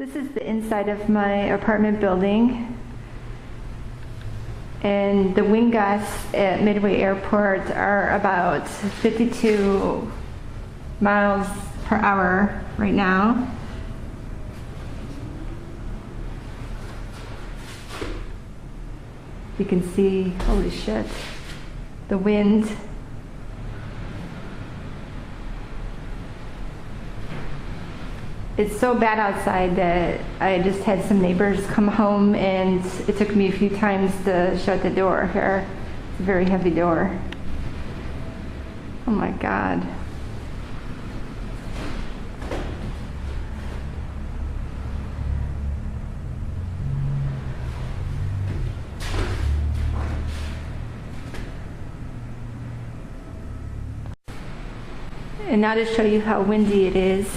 This is the inside of my apartment building, and the wind gusts at Midway Airport are about 52 miles per hour right now. You can see, holy shit, the wind. It's so bad outside that I just had some neighbors come home, and it took me a few times to shut the door here. It's a very heavy door. Oh my God. And now to show you how windy it is.